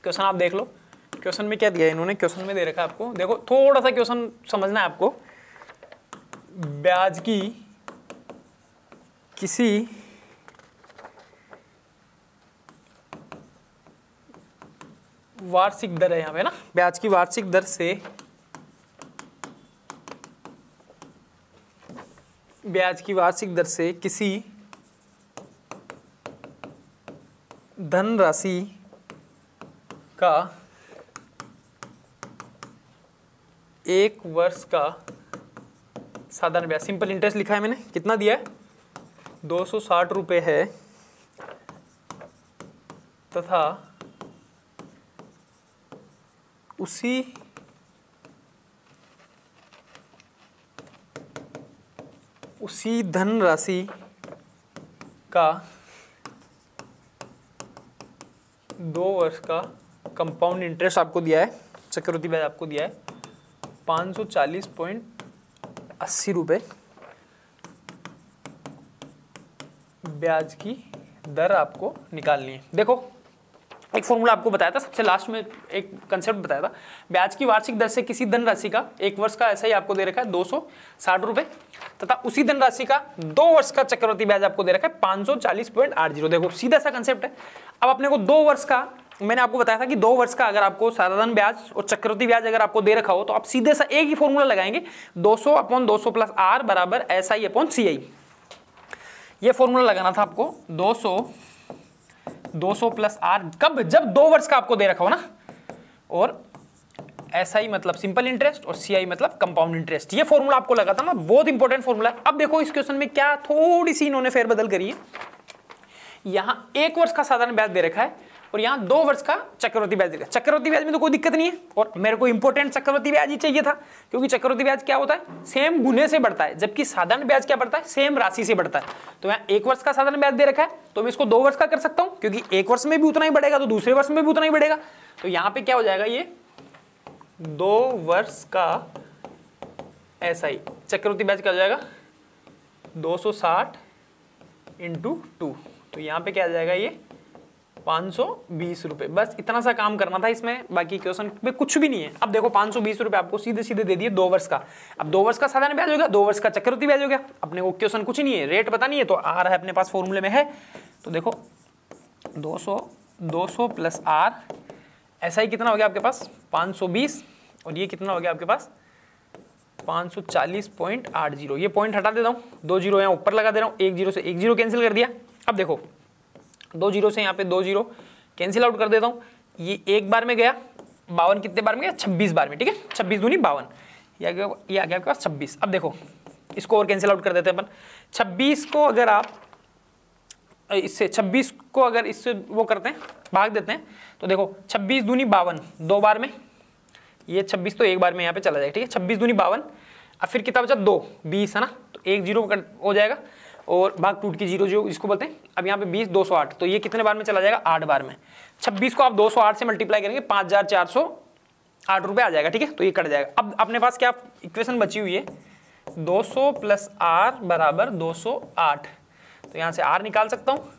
क्वेश्चन आप देख लो, क्वेश्चन में क्या दिया है इन्होंने। क्वेश्चन में दे रखा है आपको, देखो थोड़ा सा क्वेश्चन समझना है आपको, ब्याज की किसी वार्षिक दर है यहाँ पे ना, ब्याज की वार्षिक दर से किसी धनराशि का 1 वर्ष का साधारण ब्याज, सिंपल इंटरेस्ट लिखा है मैंने, कितना दिया है 260 रुपए है, तथा उसी धनराशि का 2 वर्ष का कंपाउंड इंटरेस्ट आपको दिया है, चक्रवृद्धि ब्याज आपको दिया है 540.80 रुपए, ब्याज की दर आपको निकालनी है। देखो एक फॉर्मूला आपको बताया था सबसे लास्ट में, एक कंसेप्ट बताया था, ब्याज की वार्षिक दर से किसी धनराशि का एक वर्ष का ऐसा ही आपको दे रखा है 260 रुपए, तथा उसी धनराशि का 2 वर्ष का चक्रवृद्धि ब्याज आपको दे रखा है 540.80। देखो सीधा सा कंसेप्ट है। अब अपने को 2 वर्ष का, मैंने आपको बताया था कि 2 वर्ष का अगर आपको साधारण ब्याज और चक्रवृद्धि ब्याज अगर आपको दे रखा हो तो आप सीधे सा एक ही फॉर्मूला लगाएंगे, 200/200 प्लस आर बराबर SI/CI। ये फॉर्मूला लगाना था आपको, 200 प्लस आर, कब? जब 2 वर्ष का आपको दे रखा हो ना, और SI मतलब सिंपल इंटरेस्ट और CI मतलब कंपाउंड इंटरेस्ट। ये फॉर्मूला आपको लगा था ना, बहुत इंपॉर्टेंट फॉर्मूला है। अब देखो इस क्वेश्चन में क्या थोड़ी सी इन्होंने फेरबदल करी है, यहां 1 वर्ष का साधारण ब्याज दे रखा है और यहाँ 2 वर्ष का चक्रवृद्धि ब्याज दे रखा है। चक्रवृद्धि ब्याज में तो कोई दिक्कत नहीं है, और मेरे को इंपॉर्टेंट चक्रवृद्धि ब्याज ही चाहिए था, क्योंकि चक्रवृद्धि ब्याज क्या होता है, सेम गुने से बढ़ता है, जबकि साधारण ब्याज क्या बढ़ता है, सेम राशि से बढ़ता है। तो यहाँ 1 वर्ष का साधारण ब्याज दे रखा है, तो मैं इसको 2 वर्ष का कर सकता हूँ, क्योंकि 1 वर्ष में भी उतना ही बढ़ेगा तो दूसरे वर्ष में भी उतना ही बढ़ेगा। तो यहाँ पे क्या हो जाएगा, ये 2 वर्ष का SI चक्रवृद्धि ब्याज क्या हो जाएगा, 260 × 2। तो यहाँ पे क्या आ जाएगा, ये 520 रुपए। बस इतना सा काम करना था इसमें, बाकी क्वेश्चन में कुछ भी नहीं है। अब देखो 520 रुपए आपको सीधे सीधे दे दिए 2 वर्ष का। अब 2 वर्ष का साधारण ब्याज हो गया, 2 वर्ष का चक्रवृद्धि ब्याज हो गया। अपने को क्वेश्चन कुछ नहीं है, रेट पता नहीं है, तो आ रहा है अपने पास फॉर्मूले में है। तो देखो 200 प्लस आर, ऐसा ही कितना हो गया आपके पास 520, और ये कितना हो गया आपके पास 540.80। ये पॉइंट हटा देता हूँ, 2 जीरो यहाँ ऊपर लगा दे रहा हूँ, 1 जीरो से 1 जीरो कैंसिल कर दिया। अब देखो 2 जीरो से यहाँ पे 2 जीरो कैंसिल आउट कर देता हूँ, ये 1 बार में गया, 52 कितने बार में गया, 26 बार में, ठीक है, 26 दूनी 52, ये आ गया आपके पास 26। अब देखो इसको और कैंसिल आउट कर देते हैं अपन, 26 को अगर आप इससे 26 को अगर इससे वो करते हैं, भाग देते हैं, तो देखो 26 दूनी 52 2 बार में, ये 26 तो 1 बार में यहाँ पे चला जाएगा, ठीक है, 26 दूनी 52। अब फिर कितना बचा 2 20 है ना, तो 1 जीरो हो जाएगा और भाग टूट की 0 जो इसको बोलते हैं। अब यहाँ पे 20 208, तो ये कितने बार में चला जाएगा 8 बार में। 26 को आप 208 से मल्टीप्लाई करेंगे 5408 रुपये आ जाएगा, ठीक है, तो ये कट जाएगा। अब अपने पास क्या इक्वेशन बची हुई है, 200 प्लस आर बराबर 208, तो यहाँ से आर निकाल सकता हूँ,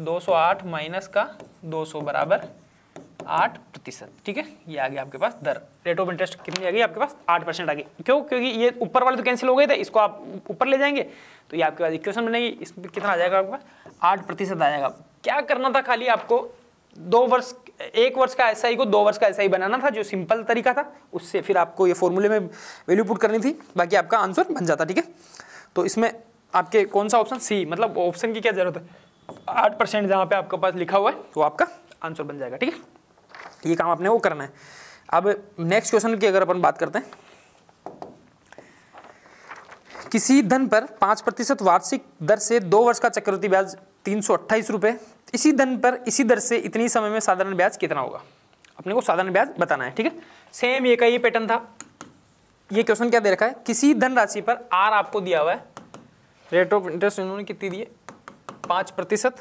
208 माइनस का 200 बराबर 8%, ठीक है। ये आ गया आपके पास दर, रेट ऑफ इंटरेस्ट कितनी आ गई आपके पास 8% आ गई। क्यों? क्योंकि ये ऊपर वाले तो कैंसिल हो गए थे, इसको आप ऊपर ले जाएंगे तो ये आपके पास इक्वेशन बनेगी, इसमें कितना आ जाएगा आपके पास 8% आ जाएगा। क्या करना था, खाली आपको 1 वर्ष का SI को 2 वर्ष का SI बनाना था, जो सिंपल तरीका था, उससे फिर आपको ये फॉर्मूले में वैल्यू पुट करनी थी, बाकी आपका आंसर बन जाता, ठीक है। तो इसमें आपके कौन सा ऑप्शन, सी, मतलब ऑप्शन की क्या जरूरत है, 8% जहाँ पे आपके पास लिखा हुआ है वो आपका आंसर बन जाएगा, ठीक है। ये काम आपने वो करना है। अब नेक्स्ट क्वेश्चन की अगर अपन बात करते हैं, किसी धन पर 5% वार्षिक दर से 2 वर्ष का चक्रवृद्धि ब्याज 328 रुपये, इसी धन पर इसी दर से इतनी समय में साधारण ब्याज कितना होगा, अपने को साधारण ब्याज बताना है, ठीक है। सेम ये का ये पैटर्न था। ये क्वेश्चन क्या दे रखा है, किसी धन राशि पर आर आपको दिया हुआ है, रेट ऑफ इंटरेस्ट इन्होंने कितनी दी है 5%,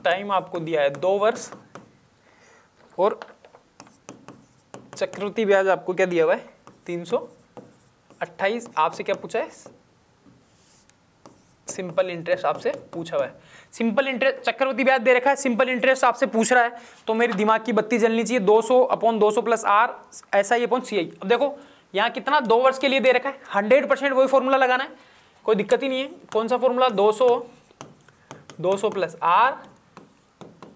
टाइम आपको दिया है 2 वर्ष, और चक्रवृद्धि ब्याज आपको क्या दिया हुआ है 328। आपसे क्या पूछा है, सिंपल इंटरेस्ट आपसे पूछा हुआ है। सिंपल इंटरेस्ट, चक्रवृद्धि ब्याज दे रखा है, सिंपल इंटरेस्ट आपसे पूछ रहा है, तो मेरी दिमाग की बत्ती जलनी चाहिए। 200/200 प्लस आर SI/CI। अब देखो यहाँ कितना 2 वर्ष के लिए दे रखा है, 100% वही फॉर्मूला लगाना है, कोई दिक्कत ही नहीं है। कौन सा फॉर्मूला, 200 प्लस आर,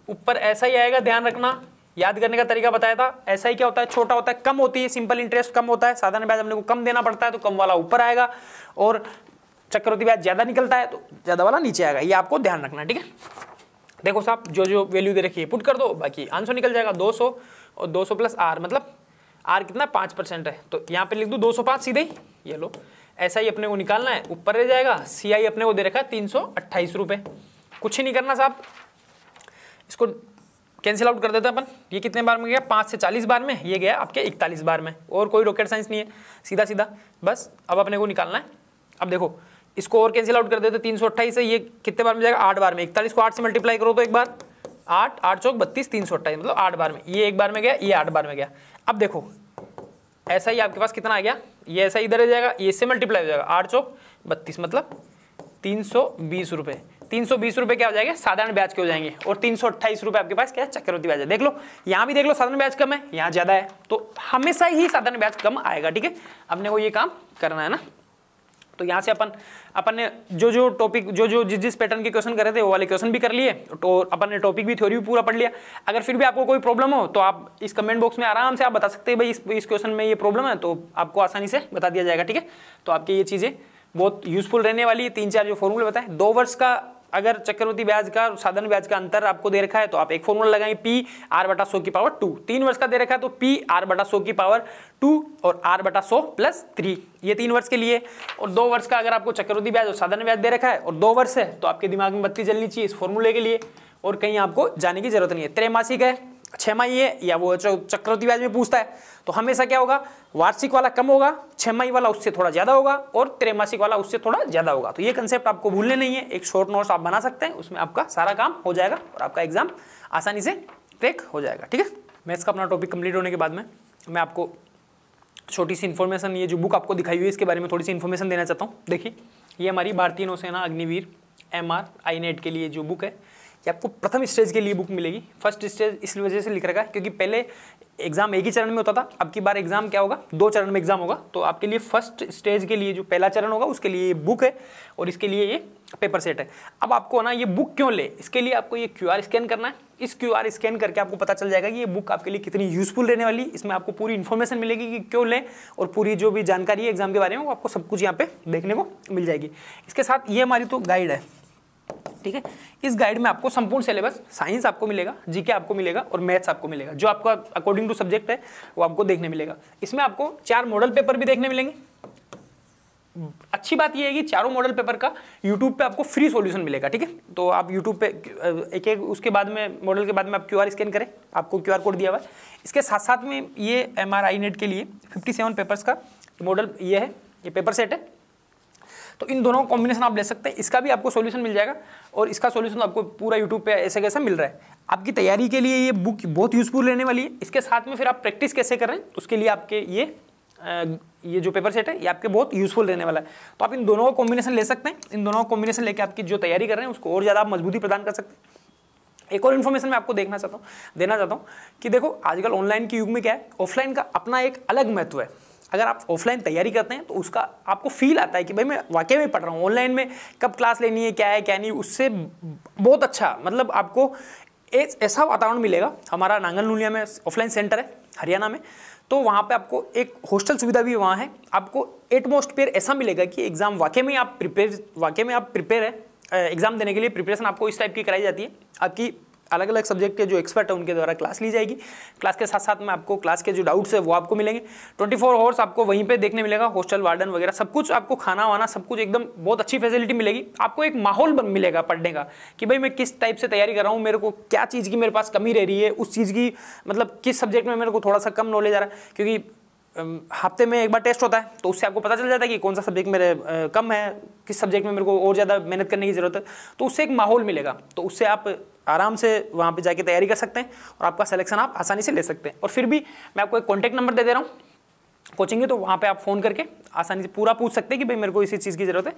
ऊपर SI आएगा, ध्यान रखना, याद करने का तरीका बताया था। SI क्या होता है, छोटा होता है, कम होती है, सिंपल इंटरेस्ट कम होता है, साधारण ब्याज हमने को कम देना पड़ता है, तो कम वाला ऊपर आएगा, और चक्रवृद्धि ब्याज ज्यादा निकलता है तो ज्यादा वाला नीचे आएगा। ये आपको ध्यान रखना, ठीक है। देखो साहब, जो जो वैल्यू दे रखी है पुट कर दो, बाकी आंसर निकल जाएगा। 200 और 200 प्लस आर, मतलब आर कितना 5% है, तो यहाँ पे लिख दूँ 205 सीधे ही, ये लो। SI अपने को निकालना है, ऊपर रह जाएगा, CI अपने को दे रखा है 328 रुपये। कुछ ही नहीं करना साहब, इसको कैंसिल आउट कर देते हैं अपन। ये कितने बार में गया, 5 से 40 बार में, ये गया आपके 41 बार में, और कोई रॉकेट साइंस नहीं है, सीधा सीधा बस। अब अपने को निकालना है। अब देखो इसको और कैंसिल आउट कर देते, 328 से ये कितने बार में जाएगा 8 बार में, 41 को 8 से मल्टीप्लाई करो तो एक बार 8 8 चौक 32, 328 मतलब 8 बार में, ये 1 बार में गया, ये 8 बार में गया। अब देखो SI आपके पास कितना आ गया, ये SI इधर आ जाएगा, ये इससे मल्टीप्लाई हो जाएगा, 8 चौक 32 मतलब 320 रुपये। 320 रुपये क्या हो जाएंगे, साधारण ब्याज के हो जाएंगे, और 328 रुपये आपके पास क्या है, चक्रवृद्धि ब्याज है। देख लो यहाँ भी देख लो, साधारण ब्याज कम है, यहाँ ज्यादा है, तो हमेशा ही साधारण ब्याज कम आएगा। ठीक है, अपने को ये काम करना है ना। तो यहाँ से अपन ने जो टॉपिक जिस पैटर्न के क्वेश्चन कर रहे थे वो वाले क्वेश्चन भी कर लिए, तो अपन ने टॉपिक भी, थ्योरी भी पूरा पढ़ लिया। अगर फिर भी आपको कोई प्रॉब्लम हो तो आप इस कमेंट बॉक्स में आराम से आप बता सकते हैं, भाई इस क्वेश्चन में ये प्रॉब्लम है, तो आपको आसानी से बता दिया जाएगा। ठीक है, तो आपकी ये चीज़ें बहुत यूजफुल रहने वाली है। 3-4 जो फॉर्मूले बताए, 2 वर्ष का अगर चक्रवृद्धि ब्याज का और साधारण ब्याज का अंतर आपको दे रखा है तो आप एक फॉर्मूला लगाएंगे, पी आर बटा 100 की पावर 2। 3 वर्ष का दे रखा है तो पी आर बटा 100 की पावर 2 और आर बटा 100 प्लस 3, ये 3 वर्ष के लिए। और 2 वर्ष का अगर आपको चक्रवृद्धि ब्याज और साधारण ब्याज दे रखा है और 2 वर्ष है तो आपके दिमाग में बत्ती जलनी चाहिए इस फॉर्मूले के लिए, और कहीं आपको जाने की जरूरत नहीं है। त्रैमासिक है, 6 माही है, या वो चक्रवृद्धि ब्याज में पूछता है तो हमेशा क्या होगा, वार्षिक वाला कम होगा, 6 माही वाला उससे थोड़ा ज्यादा होगा, और त्रैमासिक वाला उससे थोड़ा ज्यादा होगा। तो ये कंसेप्ट आपको भूलने नहीं है, एक शॉर्ट नोट्स आप बना सकते हैं, उसमें आपका सारा काम हो जाएगा और आपका एग्जाम आसानी से क्रैक हो जाएगा। ठीक है, मैथ्स का अपना टॉपिक कंप्लीट होने के बाद में मैं आपको छोटी सी इन्फॉर्मेशन, ये जो बुक आपको दिखाई हुई है इसके बारे में थोड़ी सी इन्फॉर्मेशन देना चाहता हूँ। देखिए, ये हमारी भारतीय नौसेना अग्निवीर MR INET के लिए जो बुक है, ये आपको प्रथम स्टेज के लिए बुक मिलेगी। फर्स्ट स्टेज इस वजह से लिख रखा है क्योंकि पहले एग्जाम एक ही चरण में होता था, अब की बार एग्जाम क्या होगा, 2 चरण में एग्जाम होगा। तो आपके लिए फर्स्ट स्टेज के लिए जो पहला चरण होगा उसके लिए ये बुक है और इसके लिए ये पेपर सेट है। अब आपको ना ये बुक क्यों ले, इसके लिए आपको ये QR स्कैन करना है। इस QR स्कैन करके आपको पता चल जाएगा कि ये बुक आपके लिए कितनी यूजफुल रहने वाली। इसमें आपको पूरी इन्फॉर्मेशन मिलेगी कि क्यों लें, और पूरी जो भी जानकारी है एग्जाम के बारे में वो आपको सब कुछ यहाँ पे देखने को मिल जाएगी। इसके साथ ये हमारी तो गाइड है, ठीक है। इस गाइड में आपको संपूर्ण सिलेबस, साइंस आपको मिलेगा, जीके आपको मिलेगा और मैथ्स आपको मिलेगा, जो आपका अकॉर्डिंग टू सब्जेक्ट है वो आपको देखने मिलेगा। इसमें आपको 4 मॉडल पेपर भी देखने मिलेंगे। अच्छी बात यह है कि चारों मॉडल पेपर का यूट्यूब पे आपको फ्री सॉल्यूशन मिलेगा। ठीक है, तो आप यूट्यूब पे एक उसके बाद में मॉडल के बाद में आप QR स्कैन करें, आपको QR कोड दिया हुआ है। इसके साथ साथ में ये MR INET के लिए 57 पेपर्स का मॉडल ये है, ये पेपर सेट है। तो इन दोनों कॉम्बिनेशन आप ले सकते हैं, इसका भी आपको सॉल्यूशन मिल जाएगा और इसका सॉल्यूशन आपको पूरा यूट्यूब पे ऐसे कैसा मिल रहा है। आपकी तैयारी के लिए ये बुक बहुत यूजफुल रहने वाली है। इसके साथ में फिर आप प्रैक्टिस कैसे कर रहे हैं उसके लिए आपके ये जो पेपर सेट है ये आपके बहुत यूजफुल रहने वाला है। तो आप इन दोनों का कॉम्बिनेशन ले सकते हैं। इन दोनों का कॉम्बिनेशन लेके आपकी जो तैयारी कर रहे हैं उसको और ज़्यादा आप मजबूती प्रदान कर सकते हैं। एक और इन्फॉर्मेशन मैं आपको देना चाहता हूँ कि देखो आजकल ऑनलाइन के युग में क्या है, ऑफलाइन का अपना एक अलग महत्व है। अगर आप ऑफलाइन तैयारी करते हैं तो उसका आपको फील आता है कि भाई मैं वाकई में पढ़ रहा हूँ। ऑनलाइन में कब क्लास लेनी है, क्या है क्या नहीं, उससे बहुत अच्छा मतलब आपको एक ऐसा वातावरण मिलेगा। हमारा नांगल नूलिया में ऑफलाइन सेंटर है हरियाणा में, तो वहाँ पे आपको एक हॉस्टल सुविधा भी वहाँ है। आपको एटमॉस्फेयर ऐसा मिलेगा कि एग्जाम वाकई में आप प्रिपेयर है। एग्जाम देने के लिए प्रिपरेशन आपको इस टाइप की कराई जाती है। आपकी अलग अलग सब्जेक्ट के जो एक्सपर्ट है उनके द्वारा क्लास ली जाएगी। क्लास के साथ साथ में आपको क्लास के जो डाउट्स है वो आपको मिलेंगे। 24 आवर्स आपको वहीं पे देखने मिलेगा। हॉस्टल वार्डन वगैरह सब कुछ, आपको खाना वाना सब कुछ एकदम बहुत अच्छी फैसिलिटी मिलेगी। आपको एक माहौल मिलेगा पढ़ने का कि भाई मैं किस टाइप से तैयारी कर रहा हूँ, मेरे को क्या चीज़ की मेरे पास कमी रह रही है, उस चीज़ की मतलब किस सब्जेक्ट में मेरे को थोड़ा सा कम नॉलेज आ रहा है। क्योंकि हफ्ते में एक बार टेस्ट होता है तो उससे आपको पता चल जाता है कि कौन सा सब्जेक्ट मेरे कम है, किस सब्जेक्ट में मेरे को और ज़्यादा मेहनत करने की ज़रूरत है। तो उससे एक माहौल मिलेगा, तो उससे आप आराम से वहाँ पे जाके तैयारी कर सकते हैं और आपका सिलेक्शन आप आसानी से ले सकते हैं। और फिर भी मैं आपको एक कॉन्टैक्ट नंबर दे दे रहा हूँ कोचिंग के, तो वहाँ पे आप फ़ोन करके आसानी से पूरा पूछ सकते हैं कि भाई मेरे को इसी चीज़ की ज़रूरत है।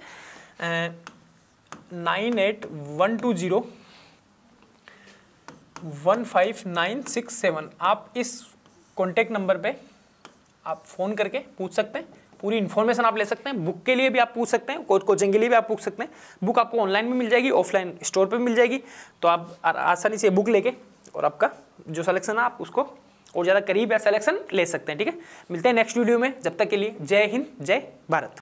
9812015967 आप इस कॉन्टैक्ट नंबर पे आप फ़ोन करके पूछ सकते हैं। पूरी इन्फॉर्मेशन आप ले सकते हैं। बुक के लिए भी आप पूछ सकते हैं, कोचिंग के लिए भी आप पूछ सकते हैं। बुक आपको ऑनलाइन में मिल जाएगी, ऑफलाइन स्टोर पे मिल जाएगी। तो आप आसानी से बुक लेके और आपका जो सिलेक्शन है आप उसको और ज़्यादा करीब या सिलेक्शन ले सकते हैं। ठीक है, मिलते हैं नेक्स्ट वीडियो में। जब तक के लिए जय हिंद, जय भारत।